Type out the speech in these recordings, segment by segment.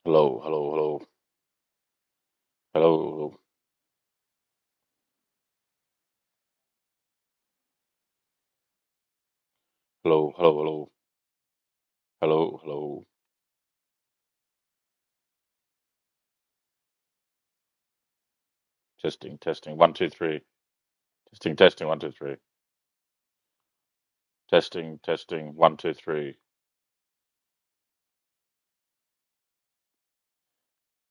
Hello, hello, hello, hello, hello, hello, hello, hello, hello. Testing, testing. One, two, three. Testing, testing. One, two, three. Testing, testing. One, two, three.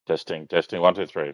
Testing, testing. One, two, three.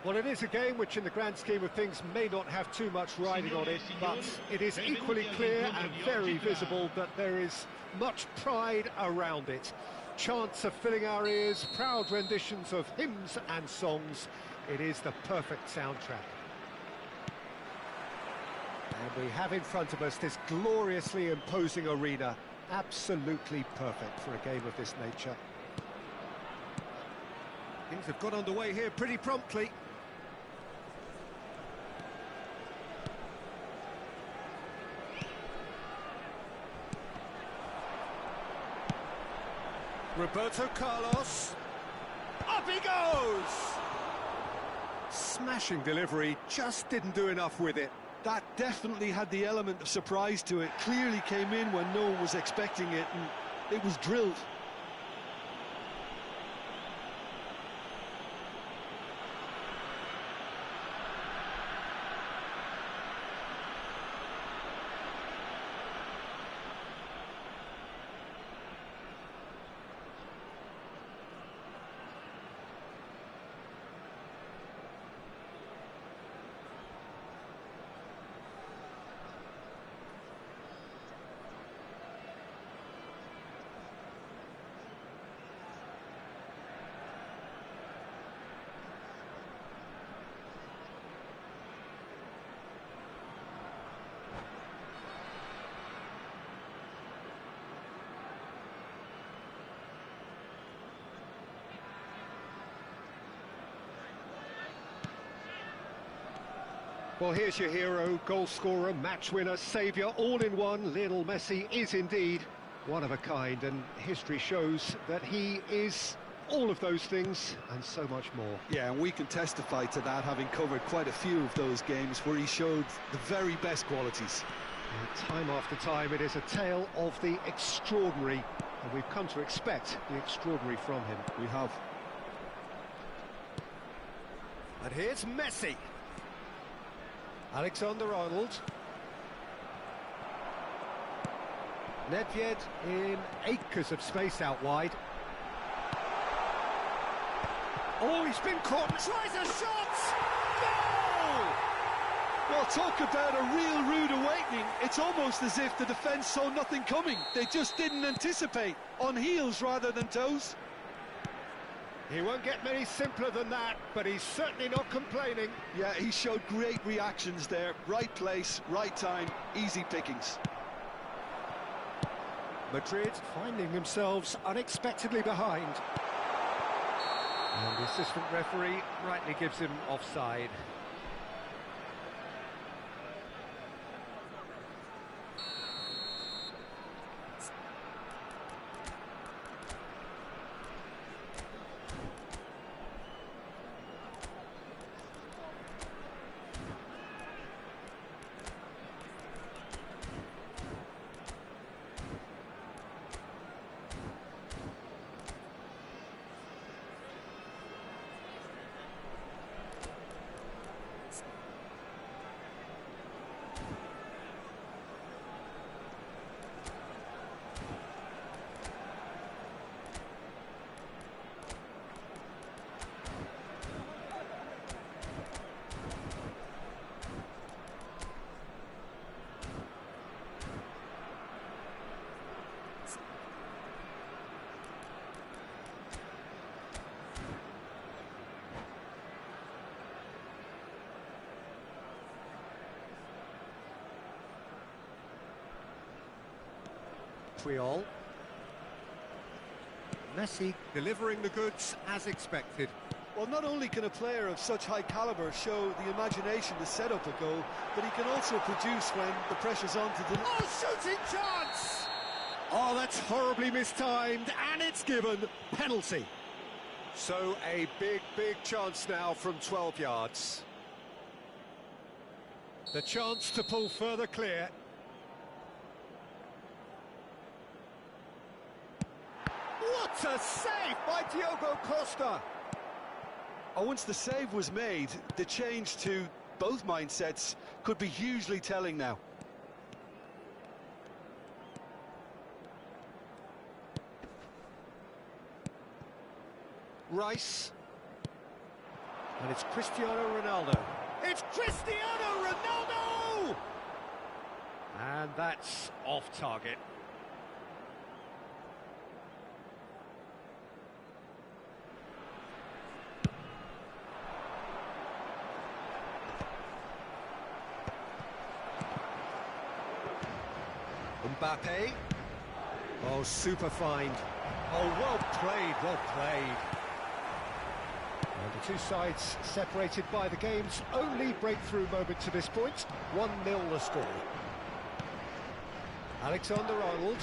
Well, it is a game which in the grand scheme of things may not have too much riding on it, but it is equally clear and very visible that there is much pride around it. Chants are filling our ears, proud renditions of hymns and songs. It is the perfect soundtrack. And we have in front of us this gloriously imposing arena, absolutely perfect for a game of this nature. Things have got underway here pretty promptly. Roberto Carlos, up he goes! Smashing delivery, just didn't do enough with it. That definitely had the element of surprise to it. Clearly came in when no one was expecting it, and it was drilled. Well, here's your hero, goal scorer, match winner, saviour, all in one. Lionel Messi is indeed one of a kind, and history shows that he is all of those things and so much more. Yeah, and we can testify to that, having covered quite a few of those games where he showed the very best qualities. And time after time, it is a tale of the extraordinary, and we've come to expect the extraordinary from him. We have. And here's Messi. Alexander-Arnold. Nedved in acres of space out wide. Oh, he's been caught, tries a shot! Goal! Well, talk about a real rude awakening. It's almost as if the defence saw nothing coming. They just didn't anticipate, on heels rather than toes. He won't get many simpler than that, but he's certainly not complaining. Yeah, he showed great reactions there. Right place, right time, easy pickings. Madrid finding themselves unexpectedly behind. And the assistant referee rightly gives him offside. Triol. Messi delivering the goods as expected. Well, not only can a player of such high calibre show the imagination to set up a goal, but he can also produce when the pressure's on to deliver. Oh, shooting chance! Oh, that's horribly mistimed, and it's given penalty. So a big chance now from 12 yards. The chance to pull further clear. What a save by Diogo Costa! Oh, once the save was made, the change to both mindsets could be hugely telling now. Rice. And it's Cristiano Ronaldo. It's Cristiano Ronaldo! And that's off target. Mbappe. Oh, super find. Oh, well played, well played. And the two sides separated by the game's only breakthrough moment to this point. 1-0 the score. Alexander-Arnold.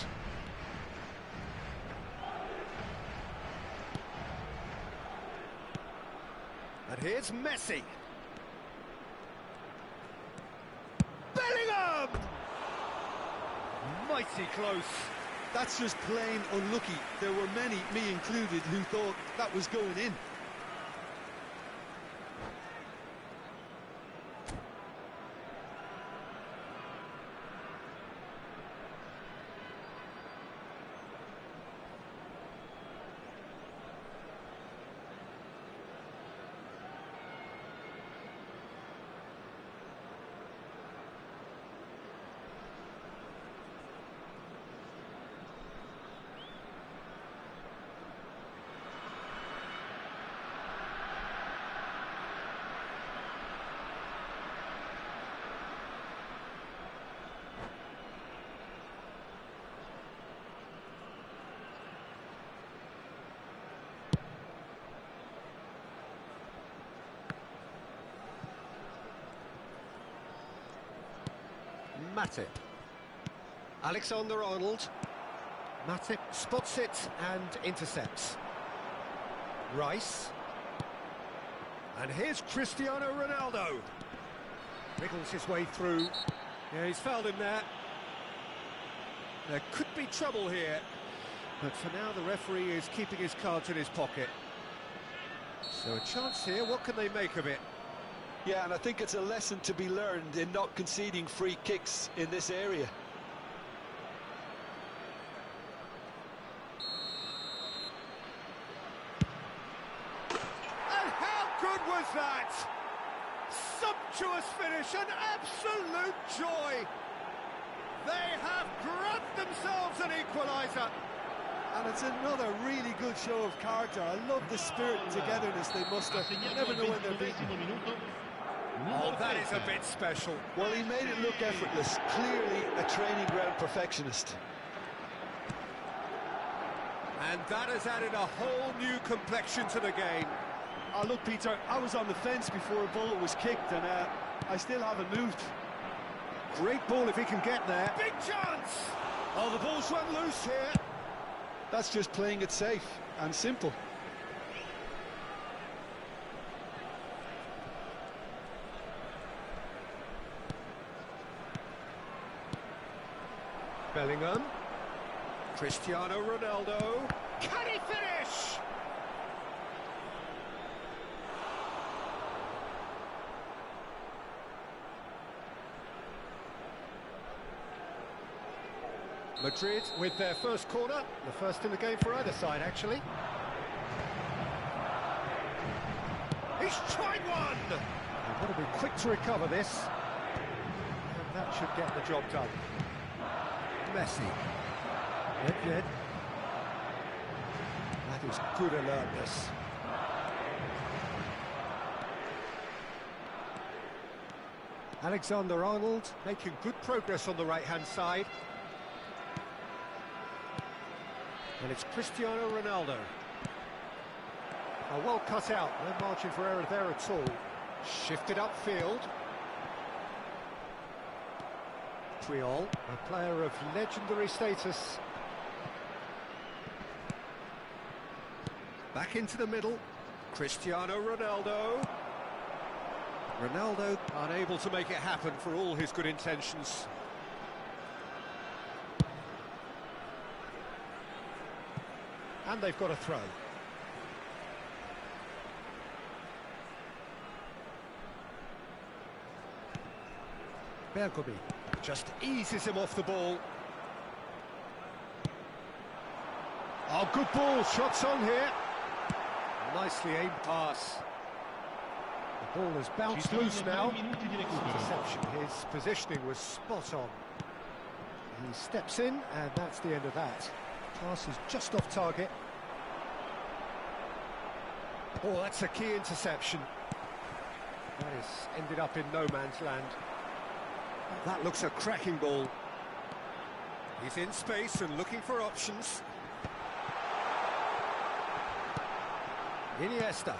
And here's Messi. Bellingham! Mighty close. That's just plain unlucky. There were many, me included, who thought that was going in. Matip. Alexander-Arnold. Matip spots it and intercepts. Rice. And here's Cristiano Ronaldo. Wriggles his way through. Yeah, he's fouled him there. There could be trouble here. But for now, the referee is keeping his cards in his pocket. So a chance here, what can they make of it? Yeah, and I think it's a lesson to be learned in not conceding free kicks in this area. And how good was that? Sumptuous finish, an absolute joy. They have grabbed themselves an equaliser. And it's another really good show of character. I love the spirit and togetherness they muster. You never know when they're beaten. Oh, that is a bit special. Well, he made it look effortless. Clearly a training ground perfectionist. And that has added a whole new complexion to the game. Oh, look, Peter, I was on the fence before a ball was kicked, and I still haven't moved. Great ball if he can get there. Big chance! Oh, the ball's run loose here. That's just playing it safe and simple. Bellingham. Cristiano Ronaldo. Can he finish? Madrid with their first corner, the first in the game for either side, actually. He's tried one! And got to be quick to recover this. And that should get the job done. Messi. Yet. That is good alertness. Alexander-Arnold making good progress on the right-hand side. And it's Cristiano Ronaldo. Well cut out, no margin for error there at all. Shifted upfield. Triol, a player of legendary status. Back into the middle. Cristiano Ronaldo. Ronaldo unable to make it happen for all his good intentions. And they've got a throw. Bergomi just eases him off the ball. Oh, good ball, shots on here. Nicely aimed pass. Ball has bounced loose now. Interception. His positioning was spot on. He steps in, and that's the end of that. Pass is just off target. Oh, that's a key interception. That has ended up in no man's land. That looks a cracking ball. He's in space and looking for options. Iniesta.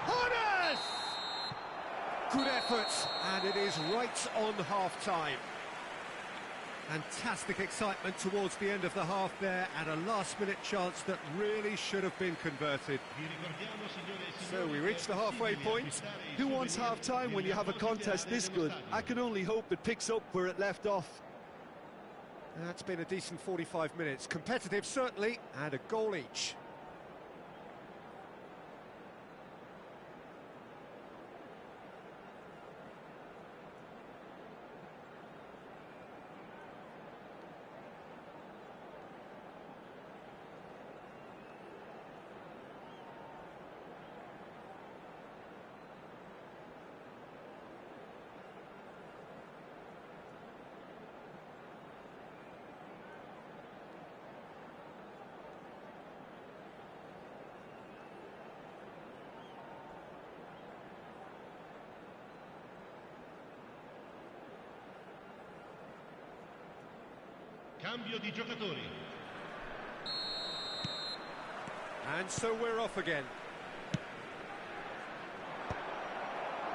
Jonas! Good effort, and it is right on half-time. Fantastic excitement towards the end of the half there, and a last-minute chance that really should have been converted. So we reach the halfway point. Who wants half-time when you have a contest this good? I can only hope it picks up where it left off. That's been a decent 45 minutes. Competitive, certainly, and a goal each. Cambio di giocatori. And so we're off again.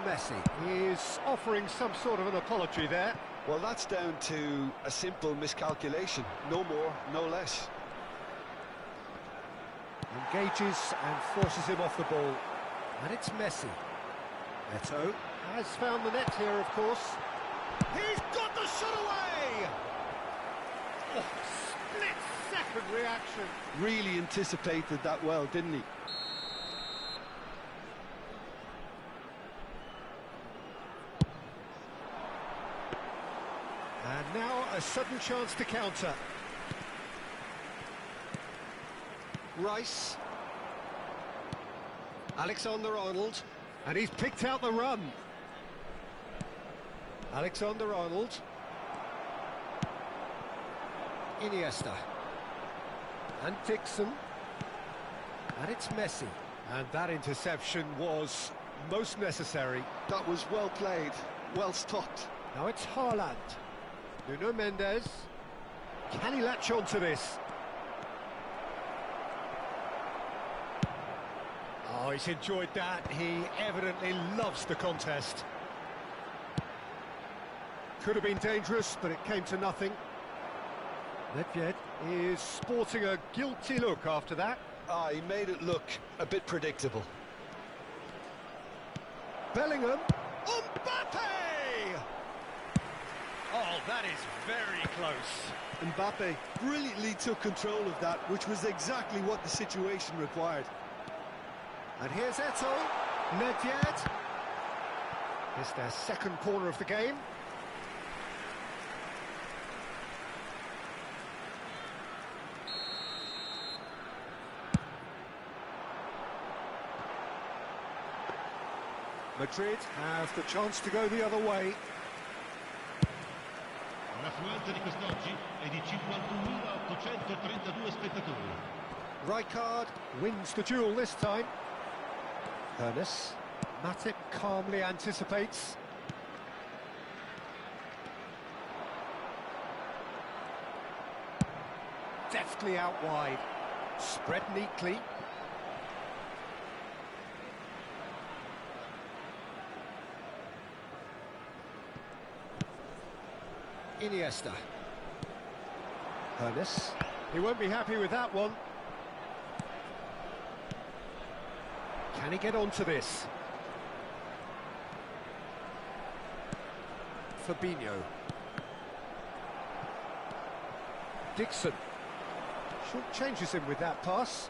Messi is offering some sort of an apology there. Well, that's down to a simple miscalculation. No more, no less. Engages and forces him off the ball. And it's Messi. Eto'o has found the net here, of course. He's got the shot away! Oh, split-second reaction. Really anticipated that well, didn't he? And now a sudden chance to counter. Rice. Alexander-Arnold. And he's picked out the run. Alexander-Arnold. Iniesta. And Dixon. And it's Messi. And that interception was most necessary. That was well played, well stopped. Now it's Haaland. Nuno Mendes. Can he latch on to this? Oh, he's enjoyed that. He evidently loves the contest. Could have been dangerous, but it came to nothing. Nedved is sporting a guilty look after that. He made it look a bit predictable. Bellingham. Mbappe! Oh, that is very close. Mbappe brilliantly took control of that, which was exactly what the situation required. And here's Eto'o. Nedved. It's their second corner of the game. Madrid have the chance to go the other way. L'affluenza di quest'oggi è di 51.832 spettatori. Rijkaard wins the duel this time. Ernest. Matip calmly anticipates. Deftly out wide. Spread neatly. Iniesta. Ernest. He won't be happy with that one. Can he get onto this? Fabinho. Dixon. Short changes him with that pass.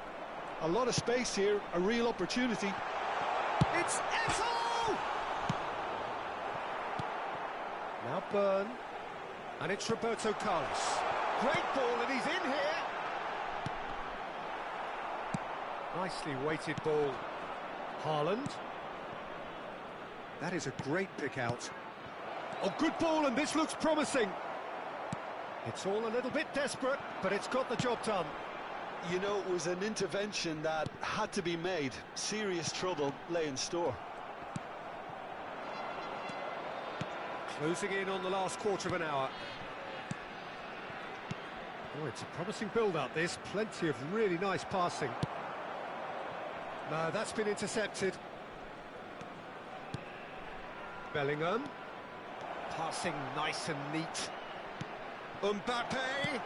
A lot of space here, a real opportunity. It's Eto'o! Now Byrne. And it's Roberto Carlos. Great ball, and he's in here. Nicely weighted ball. Haaland. That is a great pick out. Oh, good ball, and this looks promising. It's all a little bit desperate, but it's got the job done. You know, it was an intervention that had to be made. Serious trouble lay in store. Closing in on the last quarter of an hour. Oh, it's a promising build-up, this. Plenty of really nice passing. No, that's been intercepted. Bellingham. Passing nice and neat. Mbappe.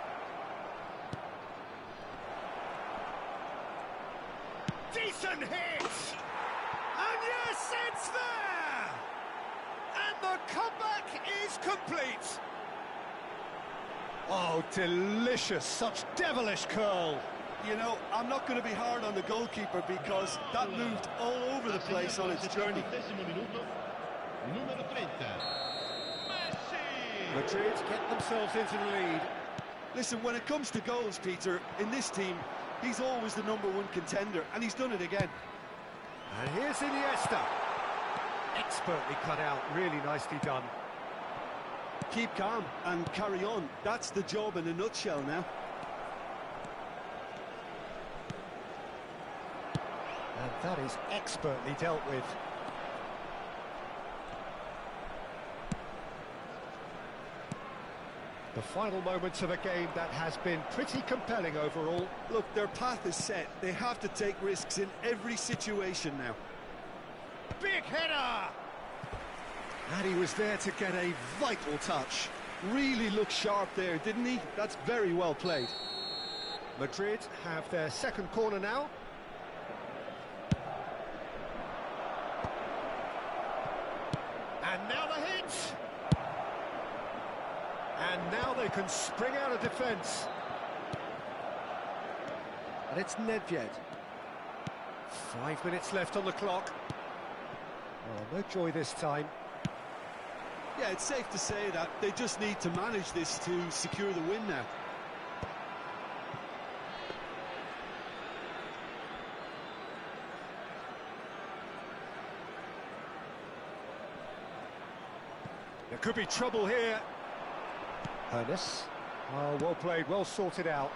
Decent hit! And yes, it's there! And the comeback is complete. Oh, delicious, such devilish curl. You know, I'm not going to be hard on the goalkeeper because that moved all over the place on its journey. Numero 30. Messi! Madrid get themselves into the lead. Listen, when it comes to goals, Peter, in this team, he's always the #1 contender, and he's done it again. And here's Iniesta. Expertly cut out, really nicely done. Keep calm and carry on. That's the job in a nutshell now. And that is expertly dealt with. The final moments of a game that has been pretty compelling overall. Look, their path is set. They have to take risks in every situation now. Big header! And he was there to get a vital touch. Really looked sharp there, didn't he? That's very well played. Madrid have their second corner now. And now the hit! And now they can spring out of defence. And it's Nedved. 5 minutes left on the clock. Oh, no joy this time. Yeah, it's safe to say that they just need to manage this to secure the win now. There could be trouble here. Ernest. Oh, well played, well sorted out.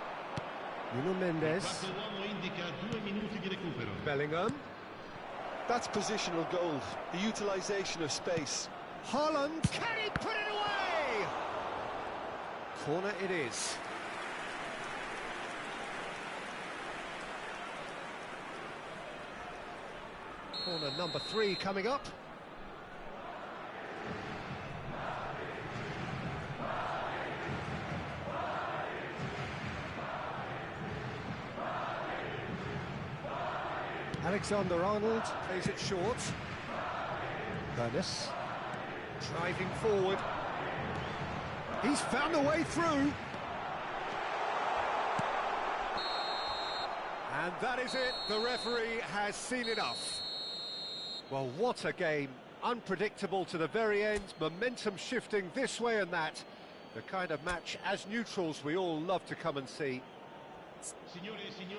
Nuno Mendes. Quarto uomo indica 2 minuti di recupero. Bellingham. That's positional gold, the utilisation of space. Haaland. Can he put it away? Corner it is. Corner number 3 coming up. Alexander-Arnold plays it short. Ernest driving forward. He's found a way through. And that is it. The referee has seen enough. Well, what a game. Unpredictable to the very end. Momentum shifting this way and that. The kind of match, as neutrals, we all love to come and see.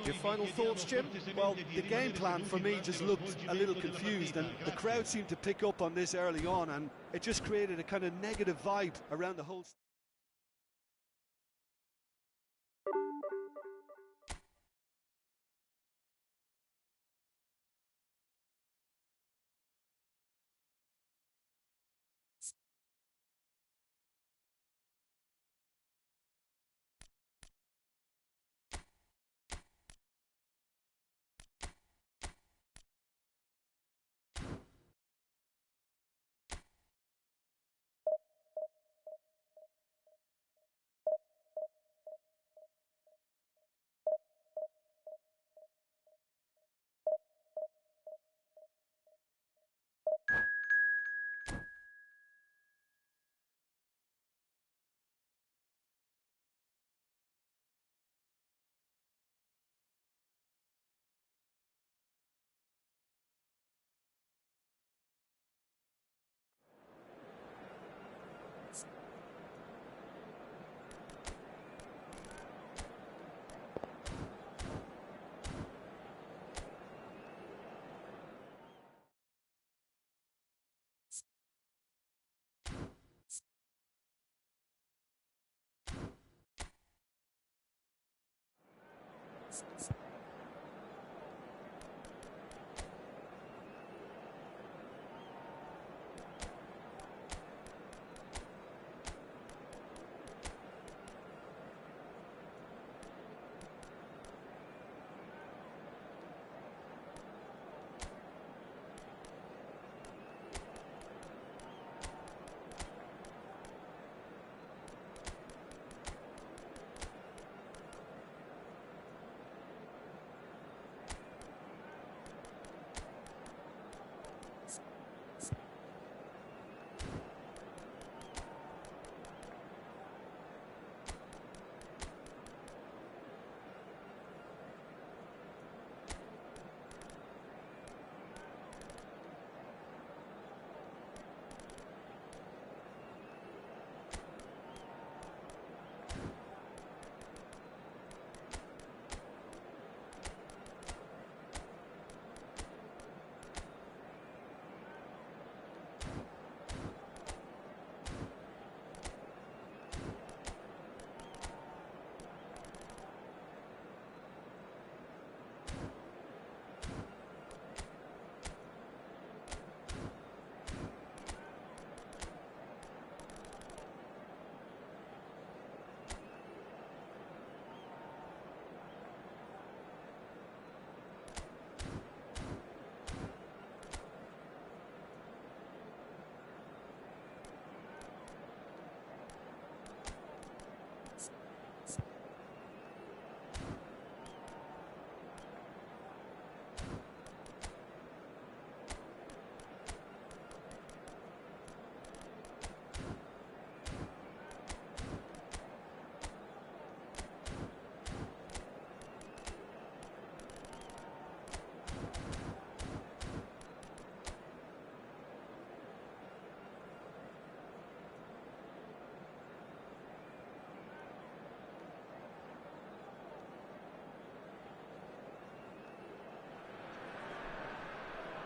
Your final thoughts, Jim? Well, the game plan for me just looked a little confused, and the crowd seemed to pick up on this early on, and it just created a kind of negative vibe around the whole...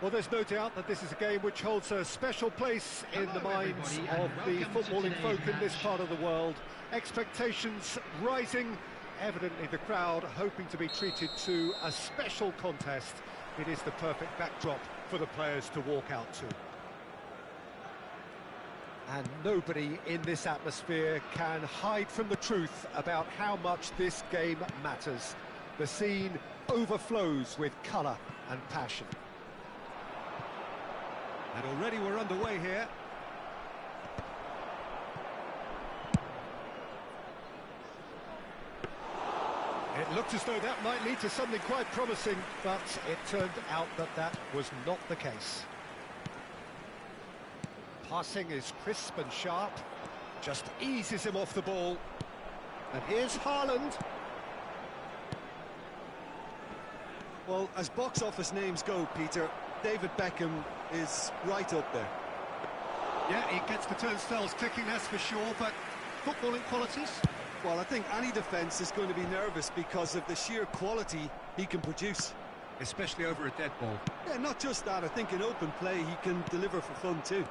Well, there's no doubt that this is a game which holds a special place in the minds of the footballing folk in this part of the world. Expectations rising, evidently the crowd hoping to be treated to a special contest. It is the perfect backdrop for the players to walk out to. And nobody in this atmosphere can hide from the truth about how much this game matters. The scene overflows with colour and passion. And already we're underway here. It looked as though that might lead to something quite promising, but it turned out that that was not the case. Passing is crisp and sharp, just eases him off the ball. And here's Haaland. Well, as box office names go, Peter, David Beckham is right up there. Yeah, he gets the turnstiles clicking, that's for sure, but footballing qualities? Well, I think any defence is going to be nervous because of the sheer quality he can produce. Especially over a dead ball. Yeah, not just that, I think in open play he can deliver for fun too.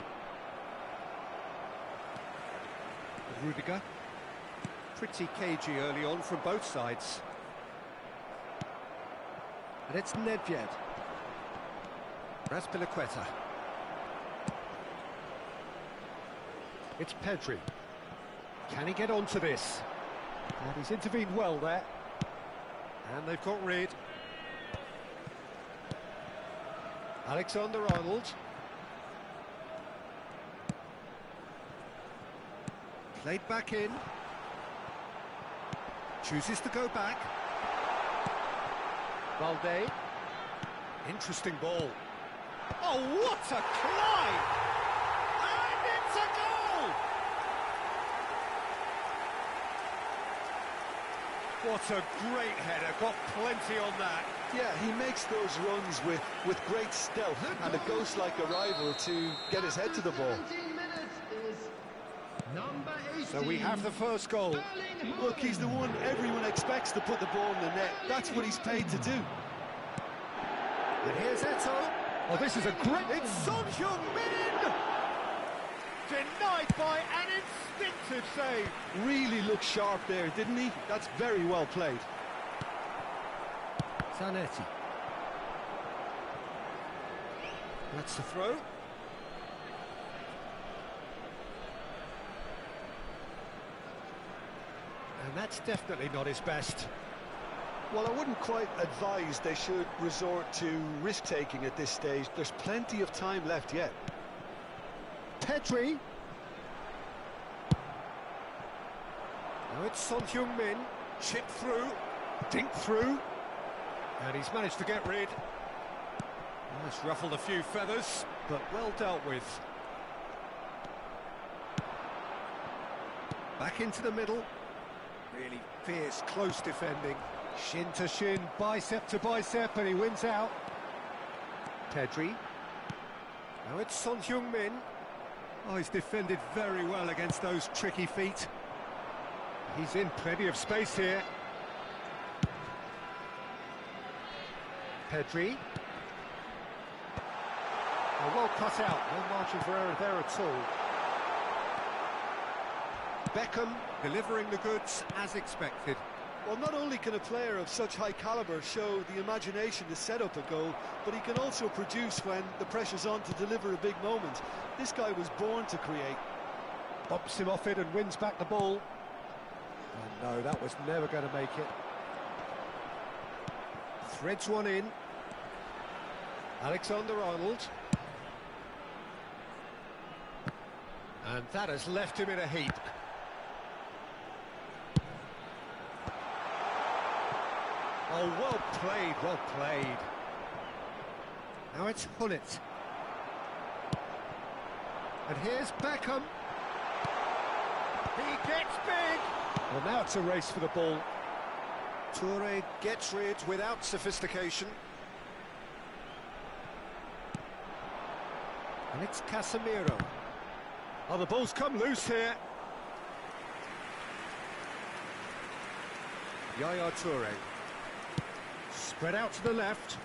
Rudiger. Pretty cagey early on from both sides. And it's Nedved. Azpilicueta. It's Pedri. Can he get onto this? And he's intervened well there. And they've got rid. Alexander-Arnold. Played back in. Chooses to go back. Valde. Interesting ball. Oh, what a climb! And it's a goal! What a great header, got plenty on that. Yeah, he makes those runs with great stealth and a ghost-like arrival to get his head to the ball. So we have the first goal. Look, he's the one everyone expects to put the ball in the net. That's what he's paid to do. And here's Eto'o. Oh, this is a great... It's Son Heung-min! Denied by an instinctive save. Really looked sharp there, didn't he? That's very well played. Zanetti. That's the throw. And that's definitely not his best. Well, I wouldn't quite advise they should resort to risk-taking at this stage. There's plenty of time left yet. Pedri. Now it's Son Heung-min. Chip through. Dink through. And he's managed to get rid. Well, it's ruffled a few feathers, but well dealt with. Back into the middle. Really fierce, close defending. Shin to shin, bicep to bicep, and he wins out. Pedri. Now it's Son Heung-min. Oh, he's defended very well against those tricky feet. He's in plenty of space here. Pedri. Oh, well cut out, no margin for error there at all. Beckham delivering the goods as expected. Well, not only can a player of such high calibre show the imagination to set up a goal, but he can also produce when the pressure's on to deliver a big moment. This guy was born to create. Bumps him off it and wins back the ball. Oh no, that was never going to make it. Threads one in. Alexander-Arnold. And that has left him in a heap. Oh, well played, well played. Now it's Hullet. And here's Beckham. He gets big. Well, now it's a race for the ball. Toure gets rid without sophistication. And it's Casemiro. Oh, the ball's come loose here. Yaya Toure. Spread out to the left.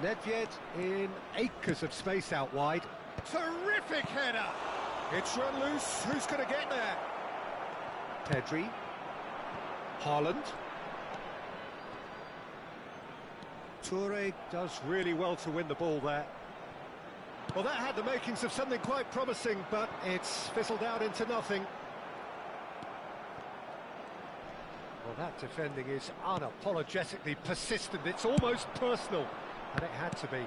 Nedved in acres of space out wide. Terrific header! It's run loose. Who's going to get there? Pedri. Haaland. Toure does really well to win the ball there. Well, that had the makings of something quite promising, but it's fizzled out into nothing. Well, that defending is unapologetically persistent. It's almost personal, and it had to be.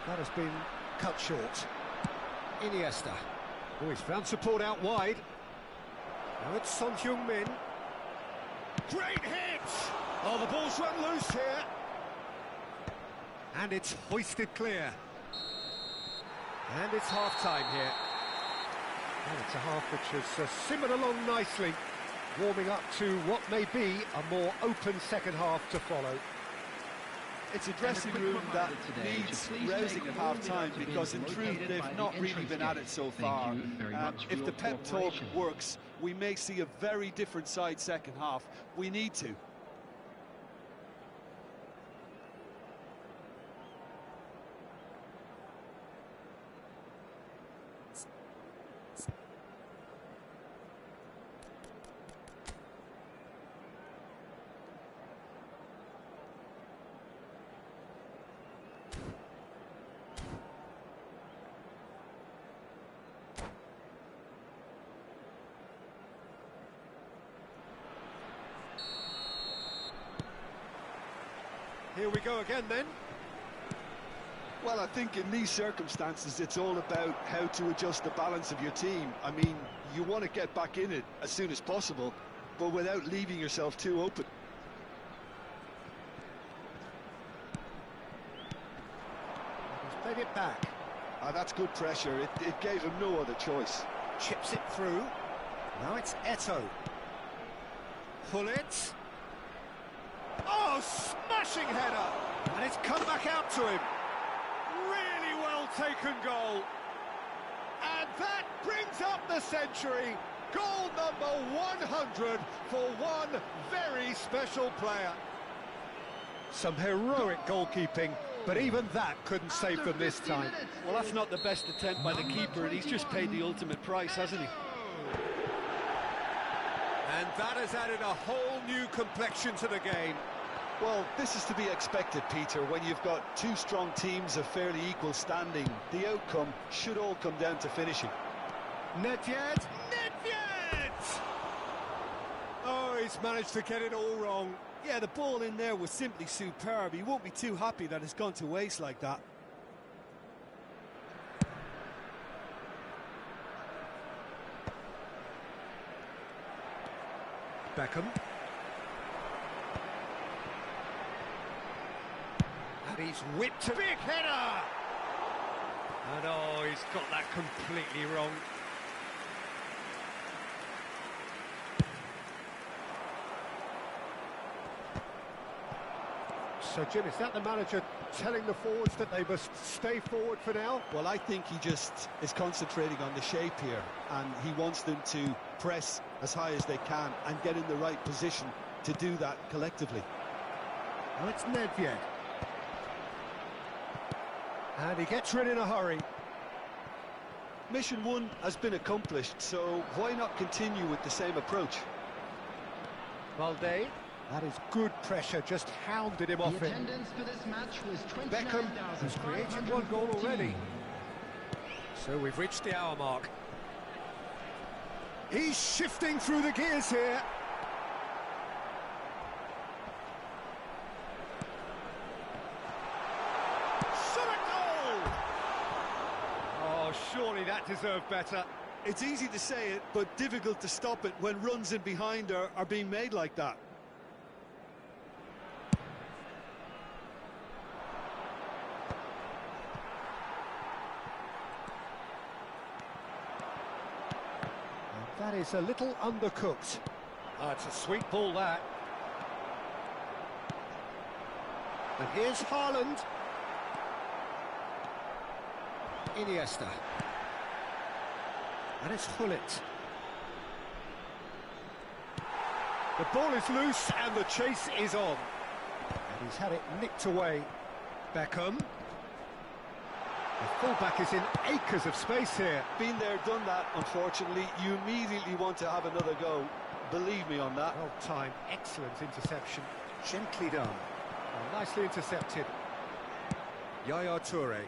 That has been cut short. Iniesta. Oh, he's found support out wide. Now it's Son Heung-min. Great hit! Oh, the ball's run loose here. And it's hoisted clear. And it's half-time here. And it's a half which has simmered along nicely, warming up to what may be a more open second half to follow. It's a dressing room that needs rousing at half-time because in truth they've not really been at it so far. If the pep talk works, we may see a very different side second half. We need to. Here we go again then. Well, I think in these circumstances it's all about how to adjust the balance of your team. I mean, you want to get back in it as soon as possible, but without leaving yourself too open. He's played it back. That's good pressure. It gave him no other choice. Chips it through. Now it's Eto'o. Hullet. Oh, smashing header! And it's come back out to him. Really well taken goal. And that brings up the century. Goal number 100 for one very special player. Some heroic goalkeeping, but even that couldn't save them this time. Well, that's not the best attempt by the keeper, and he's just paid the ultimate price, hasn't he? And that has added a whole new complexion to the game. Well, this is to be expected, Peter, when you've got two strong teams of fairly equal standing. The outcome should all come down to finishing. Nedved! Nedved! Oh, he's managed to get it all wrong. Yeah, the ball in there was simply superb. He won't be too happy that it's gone to waste like that. Beckham. And he's whipped a big header! And oh, he's got that completely wrong. So, Jim, is that the manager telling the forwards that they must stay forward for now? Well, I think he just is concentrating on the shape here, and he wants them to press as high as they can and get in the right position to do that collectively. Now it's Nedved. And he gets rid in a hurry. Mission 1 has been accomplished, so why not continue with the same approach? Valde. That is good pressure, just hounded him off it. Attendance for this match was Beckham has created one goal already. So we've reached the hour mark. He's shifting through the gears here. Shot a goal! Oh, surely that deserved better. It's easy to say it, but difficult to stop it when runs in behind are being made like that. That is a little undercooked. Oh, it's a sweet ball, that. And here's Haaland. Iniesta. And it's Gullit. The ball is loose and the chase is on. And he's had it nicked away. Beckham. The fullback is in acres of space here. Been there, done that, unfortunately. You immediately want to have another go. Believe me on that. Well timed, excellent interception. Gently done. Oh, nicely intercepted. Yaya Toure.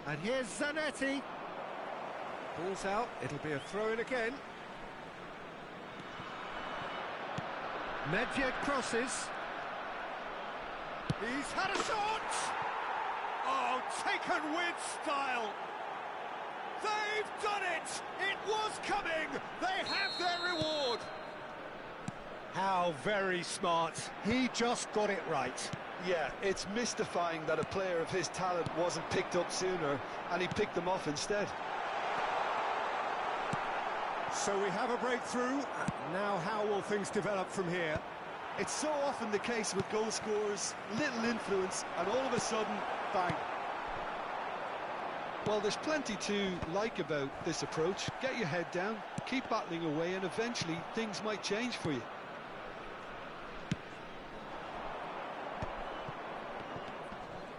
And here's Zanetti. Ball's out, it'll be a throw-in again. Nedved crosses. He's had a shot! Oh, taken with style. They've done it! It was coming! They have their reward! How very smart. He just got it right. Yeah, it's mystifying that a player of his talent wasn't picked up sooner, and he picked them off instead. So we have a breakthrough. Now how will things develop from here? It's so often the case with goal scorers, little influence, and all of a sudden, bang. Well, there's plenty to like about this approach. Get your head down, keep battling away, and eventually things might change for you.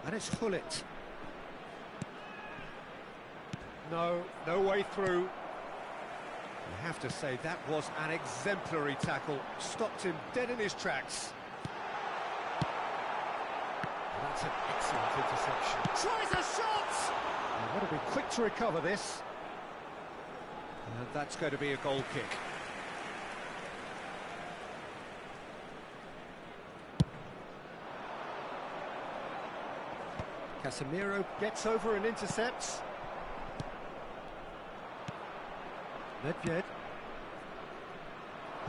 And it's Gullit. No way through. You have to say that was an exemplary tackle. Stopped him dead in his tracks. That's an excellent interception. Tries a shot! And got to be quick to recover this. And that's going to be a goal kick. Casemiro gets over and intercepts. Nedved.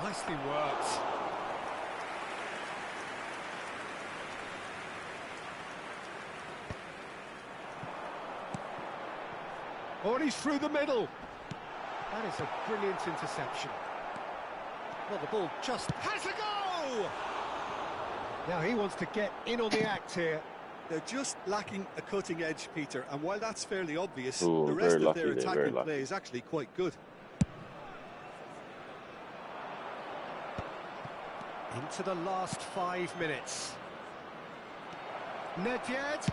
Nicely worked. Oh, and he's through the middle. That is a brilliant interception. Well, the ball just has a go! Now he wants to get in on the act here. They're just lacking a cutting edge, Peter, and while that's fairly obvious, Ooh, the rest very of their lucky, they're very attacking lucky. play is actually quite good. Into the last 5 minutes. Nedved.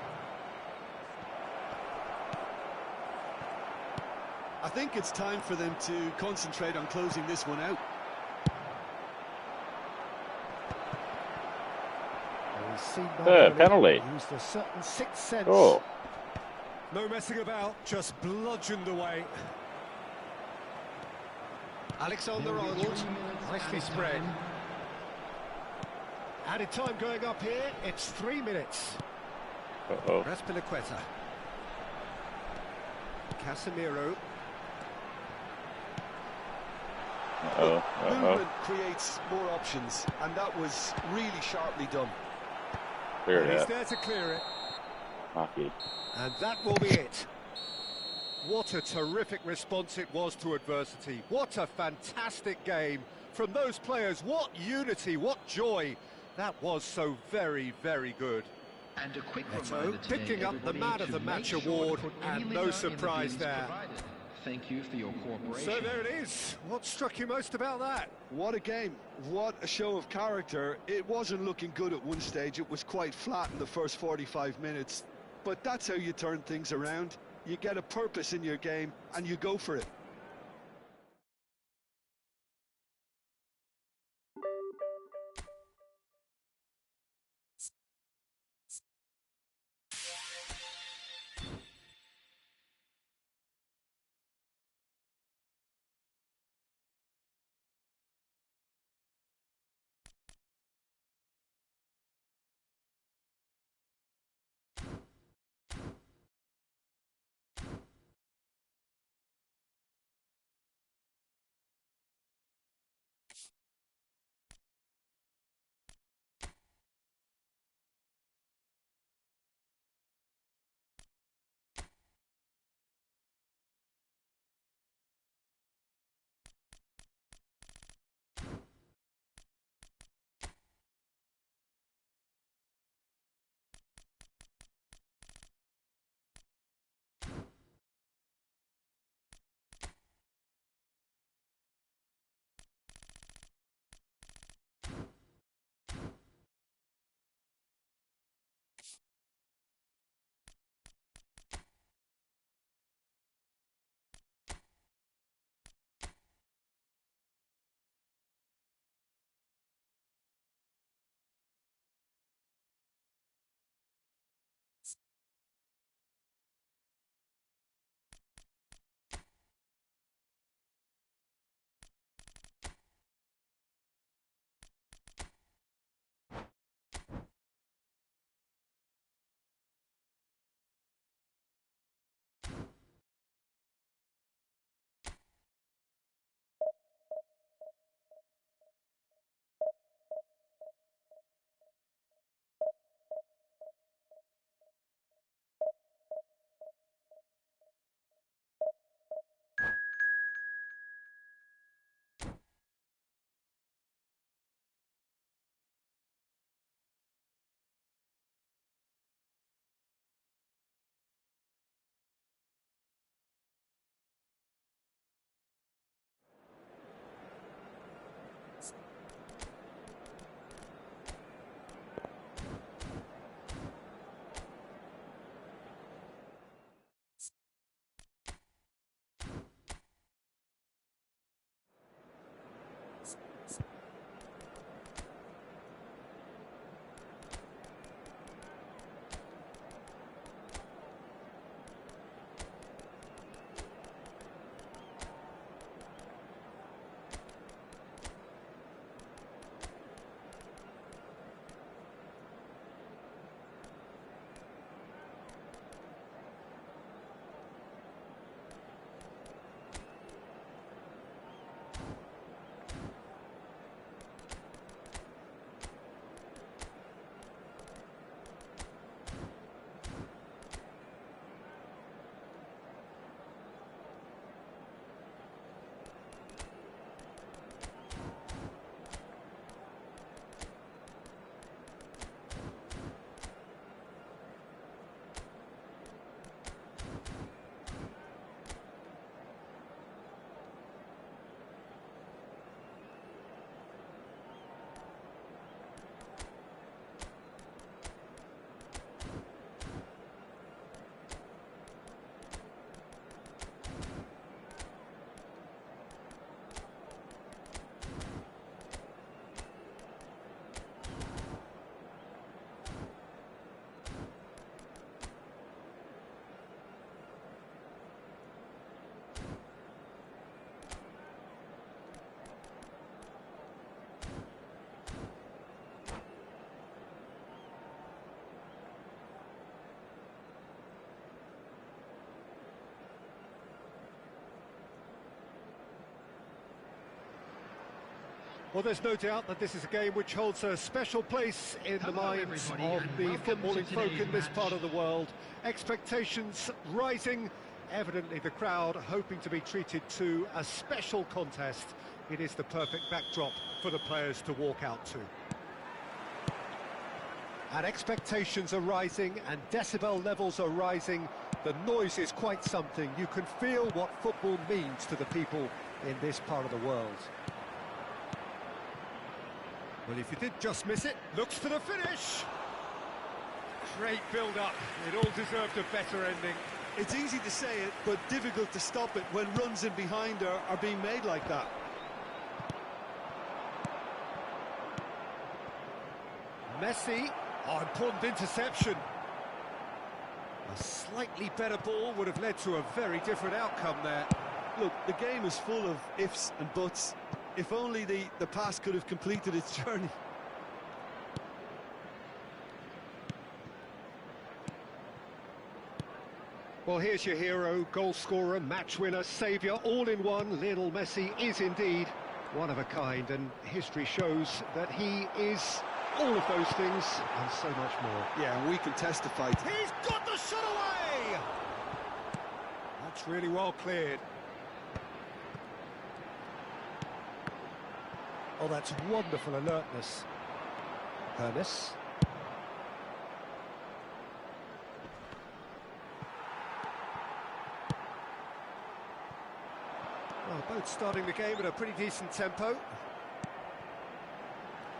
I think it's time for them to concentrate on closing this one out. Penalty. Used a certain sixth sense. Oh, No messing about, just bludgeoned away. Alexander-Arnold, nicely spread. Added time going up here, it's 3 minutes. uh-oh. Azpilicueta. Casemiro. Uh-oh. Uh-oh. Movement creates more options, and that was really sharply done. Clear He's that. there to clear it. Hockey. And that will be it. What a terrific response it was to adversity. What a fantastic game from those players. What unity, what joy. That was so very, very good. And a quick So, reminder today, picking up the Man of the everybody, Match to make sure award, to put any and lid no on in the surprise bins there. provided. Thank you for your cooperation. So there it is. What struck you most about that? What a game. What a show of character. It wasn't looking good at one stage. It was quite flat in the first 45 minutes. But that's how you turn things around. You get a purpose in your game, and you go for it. Well, there's no doubt that this is a game which holds a special place in the minds of the footballing folk in this part of the world. Expectations rising, evidently the crowd hoping to be treated to a special contest. It is the perfect backdrop for the players to walk out to. And expectations are rising and decibel levels are rising. The noise is quite something. You can feel what football means to the people in this part of the world. Well, if you did just miss it, looks for the finish. Great build-up. It all deserved a better ending. It's easy to say it, but difficult to stop it when runs in behind are being made like that. Messi. Oh, important interception. A slightly better ball would have led to a very different outcome there. Look, the game is full of ifs and buts. If only the pass could have completed its journey. Well, here's your hero, goal scorer, match winner, saviour, all in one. Lionel Messi is indeed one of a kind, and history shows that he is all of those things and so much more. Yeah, and we can testify to. He's got the shot away! That's really well cleared. Oh, that's wonderful alertness. Hoeneß. Well, both starting the game at a pretty decent tempo.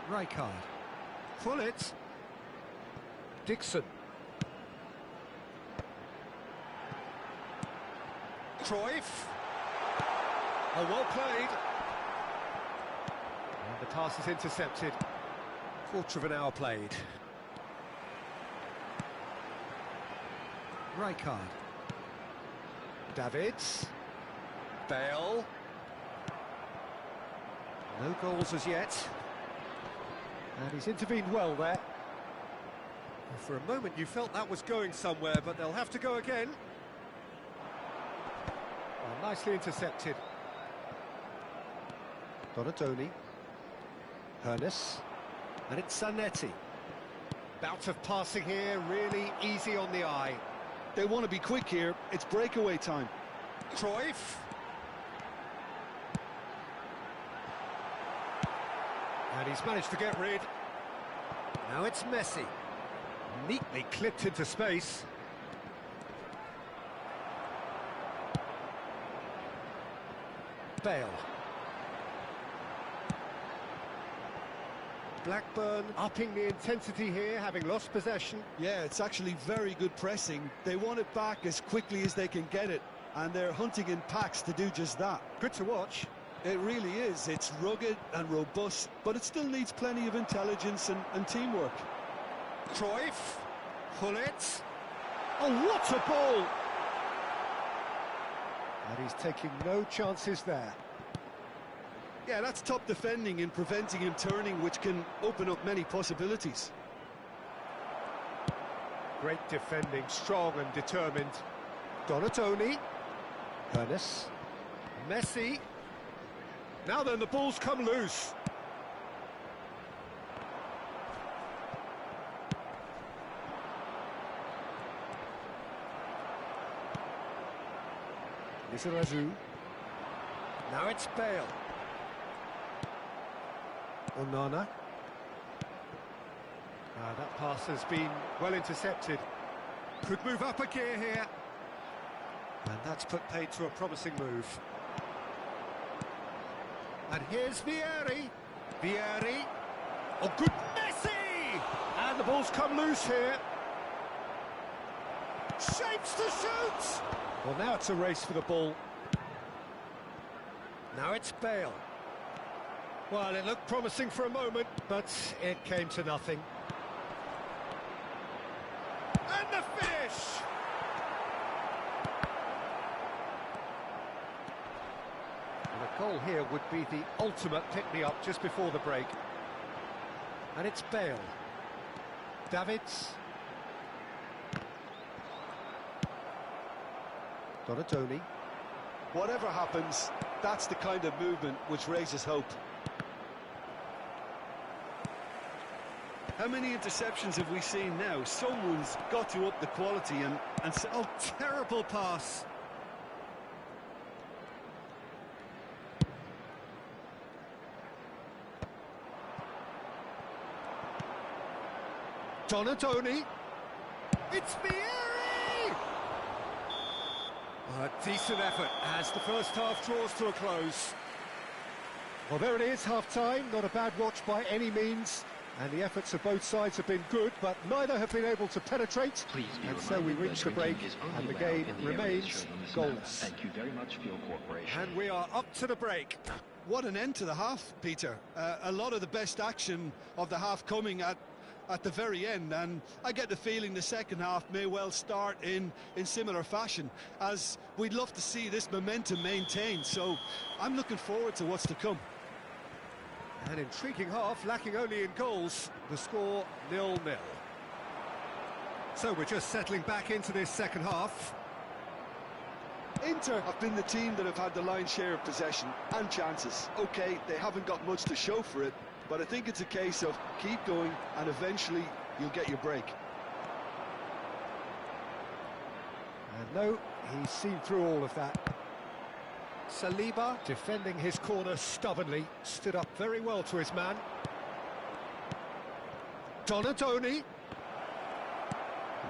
Rijkaard. Gullit. Dixon. Cruyff. Oh, well played. And the pass is intercepted. Quarter of an hour played. Rijkaard. Davids. Bale. No goals as yet. And he's intervened well there. For a moment you felt that was going somewhere, but they'll have to go again. Oh, nicely intercepted. Donatoni. Hoeneß. And it's Zanetti. Bout of passing here, really easy on the eye. They want to be quick here. It's breakaway time. Cruyff. And he's managed to get rid. Now it's Messi. Neatly clipped into space. Bale. Blackburn upping the intensity here, having lost possession. Yeah, it's actually very good pressing. They want it back as quickly as they can get it, and they're hunting in packs to do just that. Good to watch. It really is. It's rugged and robust, but it still needs plenty of intelligence and teamwork. Cruyff. Gullit. Oh, what a ball! And he's taking no chances there. Yeah, that's top defending in preventing him turning, which can open up many possibilities. Great defending, strong and determined. Donatoni. Hoeneß. Messi. Now then, the ball's come loose. Lizarazu. Now it's Bale. Onana. That pass has been well intercepted. Could move up a gear here. And that's put paid to a promising move. And here's Vieri. Vieri. Oh, good Messi! And the ball's come loose here. Shapes to shoot! Well, now it's a race for the ball. Now it's Bale. Well, it looked promising for a moment, but it came to nothing. And the finish! And a goal here would be the ultimate pick-me-up just before the break. And it's Bale. Davids. Donatoni. Whatever happens, that's the kind of movement which raises hope. How many interceptions have we seen now? Someone's got to up the quality and Oh, terrible pass. Donadoni. It's Vieri! A decent effort as the first half draws to a close. Well, there it is, half-time. Not a bad watch by any means. And the efforts of both sides have been good, but neither have been able to penetrate. And so we reach the break, and the game remains goalless. Thank you very much for your cooperation. And we are up to the break. what an end to the half, Peter. A lot of the best action of the half coming at the very end, and I get the feeling the second half may well start in similar fashion, as we'd love to see this momentum maintained. So I'm looking forward to what's to come. An intriguing half, lacking only in goals. The score 0-0. So we're just settling back into this second half. Inter have been the team that have had the lion's share of possession and chances. OK, they haven't got much to show for it, but I think it's a case of keep going and eventually you'll get your break. And no, he's seen through all of that. Saliba, defending his corner stubbornly, stood up very well to his man. Donadoni.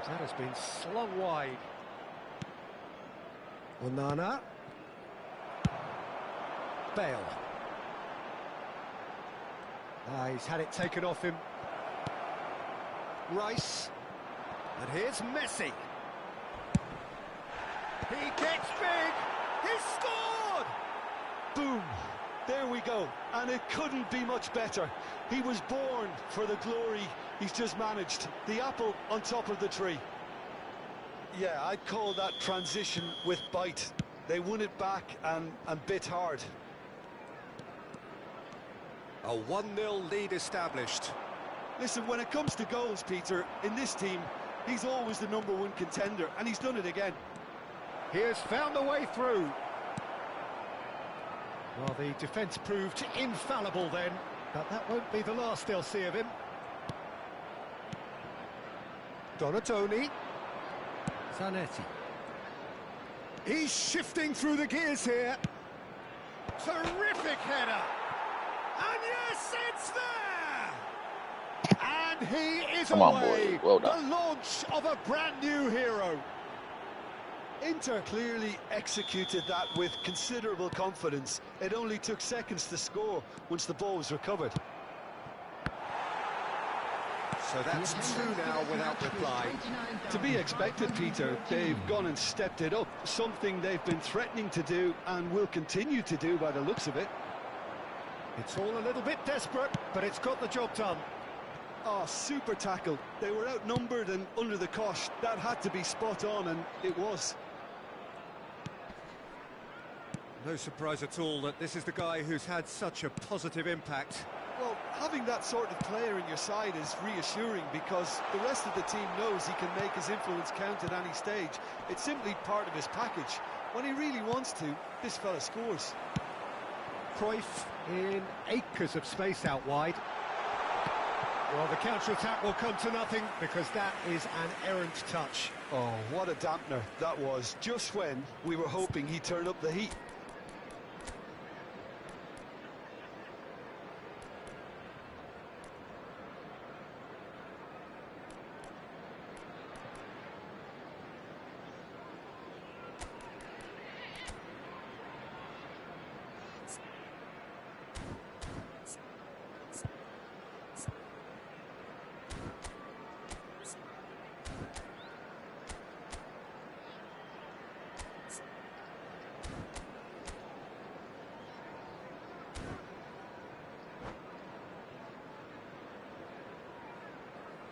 That has been slung wide. Onana. Bale. He's had it taken off him. Rice. And here's Messi. He gets big. He scored! Boom! There we go. And it couldn't be much better. He was born for the glory he's just managed. The apple on top of the tree. Yeah, I'd call that transition with bite. They won it back and bit hard. A 1-0 lead established. Listen, when it comes to goals, Peter, in this team, he's always the #1 contender, and he's done it again. He has found a way through. Well, the defence proved infallible then, but that won't be the last they'll see of him. Donatoni. Zanetti. He's shifting through the gears here. Terrific header. And yes, it's there! And he is Come on, away. boy. Well done. The launch of a brand new hero. Inter clearly executed that with considerable confidence. It only took seconds to score once the ball was recovered. So that's 2 now without reply. To be expected, Peter. They've gone and stepped it up, something they've been threatening to do and will continue to do by the looks of it. It's all a little bit desperate, but it's got the job done. Oh, super tackle. They were outnumbered and under the cosh. That had to be spot on, and it was. No surprise at all that this is the guy who's had such a positive impact. Well, having that sort of player in your side is reassuring, because the rest of the team knows he can make his influence count at any stage. It's simply part of his package. When he really wants to, this fella scores. Cruyff in acres of space out wide. Well, the counter-attack will come to nothing because that is an errant touch. Oh, what a dampener that was, just when we were hoping he'd turn up the heat.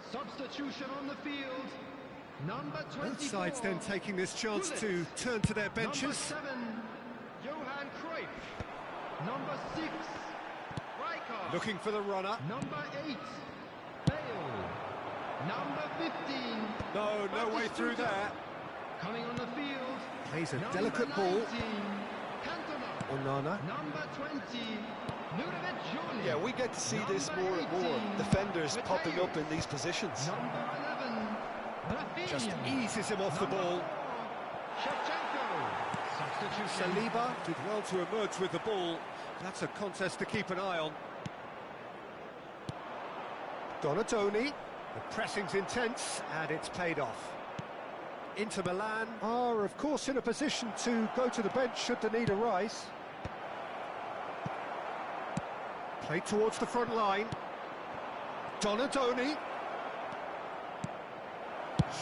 Substitution on the field. Number 24. Both sides then taking this chance to turn to their benches. Number 7, Johan Cruyff. Number 6, Rijkaard. Looking for the runner. Number 8, Bale. Number 15. No way through there. Coming on the field. Plays a Number delicate 19, ball. Cantona. Onana. Number 20, Ludovic Julian. Yeah, we get to see this more and more. Defenders popping up in these positions. Number 11, Rafinha. Just eases him off the ball. Shevchenko. Substitution. Saliba did well to emerge with the ball. That's a contest to keep an eye on. Donatoni. The pressing's intense, and it's paid off. Inter Milan are, of course, in a position to go to the bench should the need arise. Played towards the front line. Donatoni.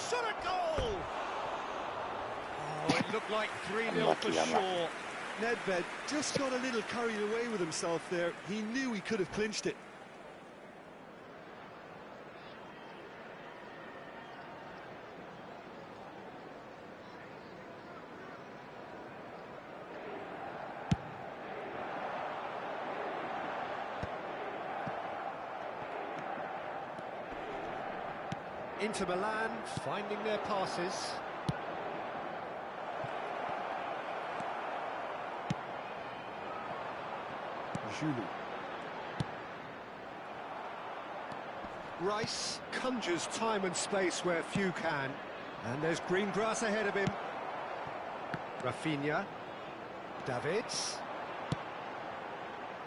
Shot a goal! Oh, it looked like 3-0 for sure. Nedved just got a little carried away with himself there. He knew he could have clinched it. Inter Milan finding their passes. Giroud. Rice conjures time and space where few can. And there's green grass ahead of him. Rafinha. Davids.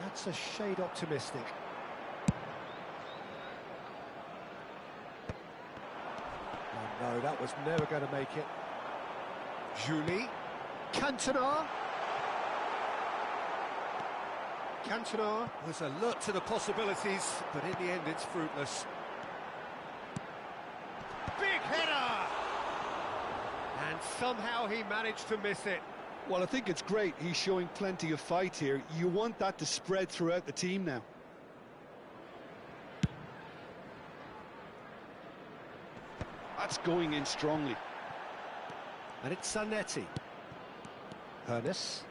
That's a shade optimistic. Oh no, that was never going to make it. Julie. Cantona. Cantona was alert to the possibilities, but in the end it's fruitless. Big header! And somehow he managed to miss it. Well, I think it's great. He's showing plenty of fight here. You want that to spread throughout the team now. That's going in strongly. And it's Zanetti. Hernes.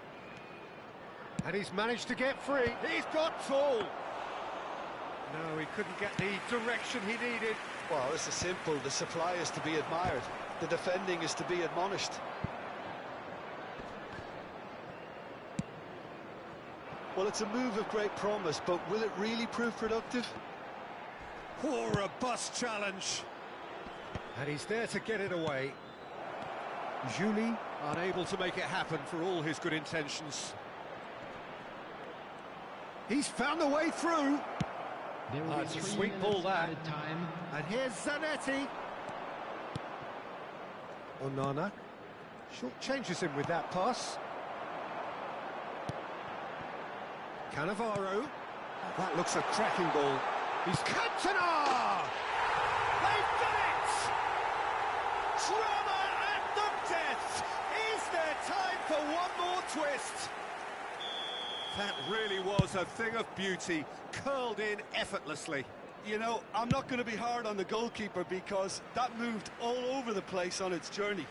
And he's managed to get free. He's got tall. No, he couldn't get the direction he needed. Well, this is simple. The supply is to be admired. The defending is to be admonished. Well, it's a move of great promise, but will it really prove productive? Poor robust challenge. And he's there to get it away. Julie unable to make it happen for all his good intentions. He's found a way through. It's a sweet ball that. And here's Zanetti. Onana short changes him with that pass. Cannavaro. That looks a cracking ball. He's Cantona! They've done it! Drama at the death! Is there time for one more twist? That really was a thing of beauty, curled in effortlessly. You know, I'm not going to be hard on the goalkeeper because that moved all over the place on its journey.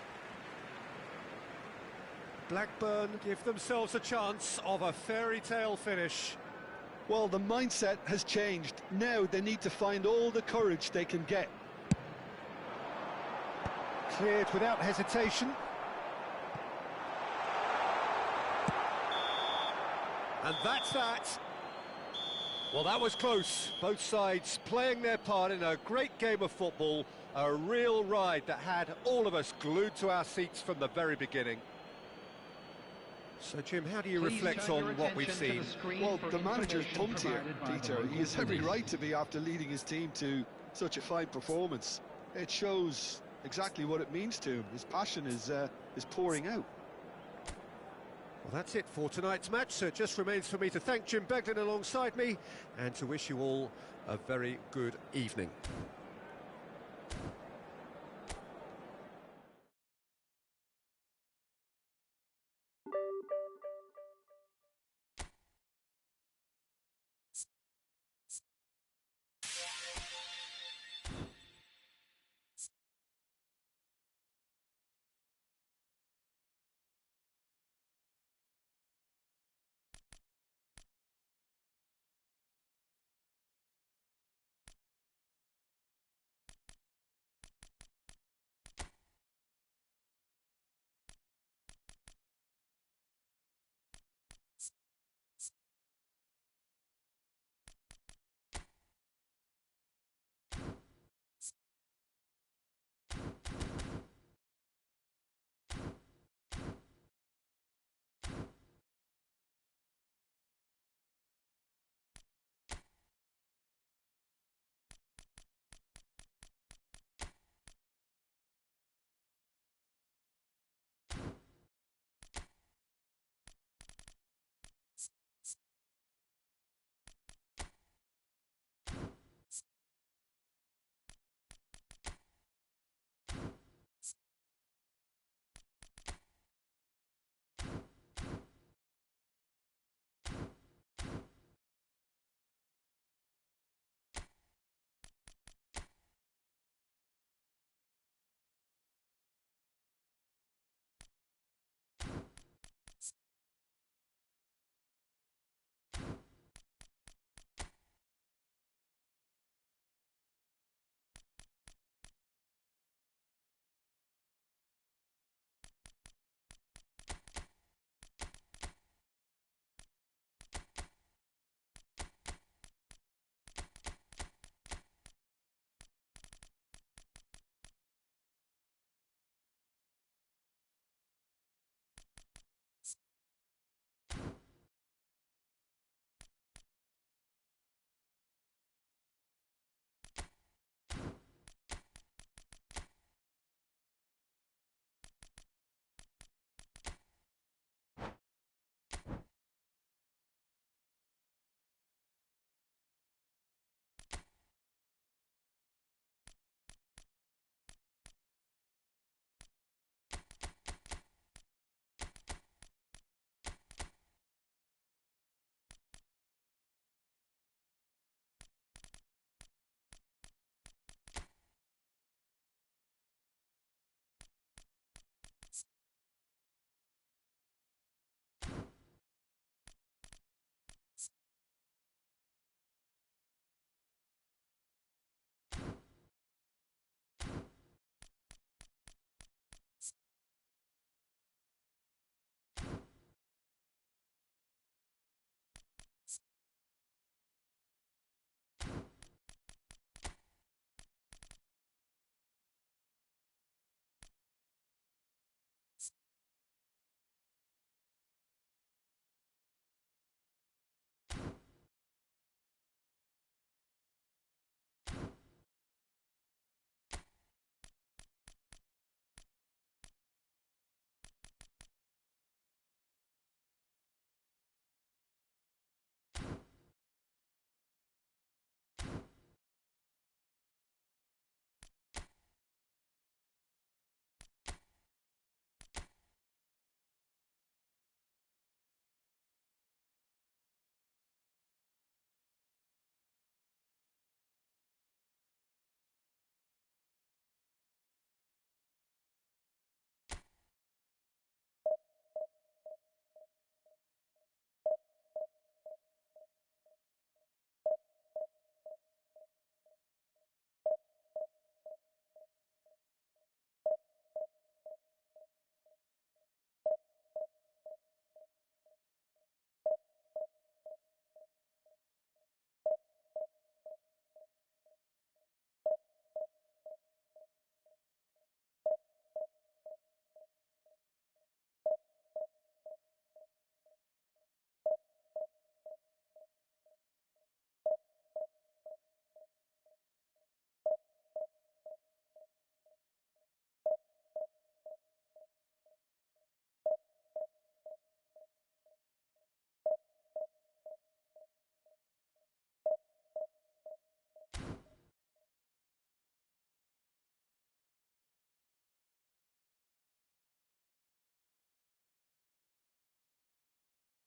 Blackburn give themselves a chance of a fairy tale finish. Well, the mindset has changed. Now they need to find all the courage they can get. Cleared without hesitation. And that's that. Well, that was close. Both sides playing their part in a great game of football. A real ride that had all of us glued to our seats from the very beginning. So, Jim, how do you reflect on what we've seen? Well, the manager's pumped here, Peter. He has every right to be after leading his team to such a fine performance. It shows exactly what it means to him. His passion is pouring out. Well, that's it for tonight's match, so it just remains for me to thank Jim Beglin alongside me and to wish you all a very good evening.